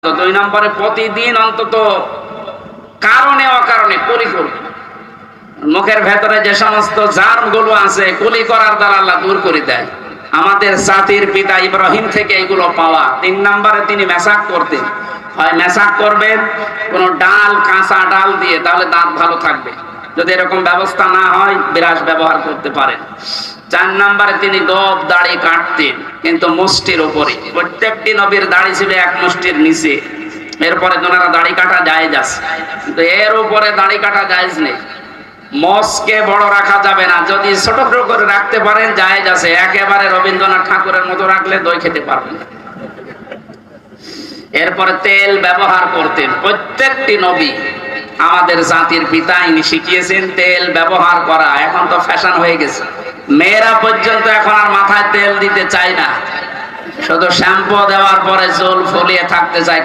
তো 2 নম্বরে প্রতিদিন অন্তত কারণে অকারণে কুলি করবে। মুখের ভেতরে যে সমস্ত জার্মগুলো আছে কুলি করার দ্বারা আল্লাহ দূর করে দেয়। আমাদের জাতির পিতা ইব্রাহিম থেকে এগুলো পাওয়া। 3 নম্বরে তিনি মেসাক করতেন। হয় মেসাক করবেন কোন ডাল, কাঁচা ডাল দিয়ে, তাহলে দাঁত ভালো থাকবে। যদি এরকম ব্যবস্থা না হয় বিরাস ব্যবহার করতে পারেন। 4 নম্বরে তিনি গোপ দাড়ি কাটতেন, কিন্তু মুষ্টির উপরে। প্রত্যেকটি নবীর দাড়ি ছিল 1 মুষ্টির নিচে। এরপরে ওনারা দাড়ি কাটা জায়েজ আছে, কিন্তু এর উপরে দাড়ি কাটা জায়েজ নেই। মস্কে বড় রাখা যাবে না, যদি ছোট করে রাখতে পারেন জায়েজ আছে। একেবারে রবীন্দ্রনাথ ঠাকুরের মতো রাখলে দই খেতে পারবেন। এরপরে তেল ব্যবহার করতেন প্রত্যেকটি নবী। আমাদের জাতির পিতা ইনি শিখিয়েছেন তেল ব্যবহার করা। এখন তো ফ্যাশন হয়ে গেছে, মেয়েরা পর্যন্ত এখন আর মাথায় তেল দিতে চায় না, শুধু শ্যাম্পু দেওয়ার পরে চুল ফুলিয়ে থাকতে চায়।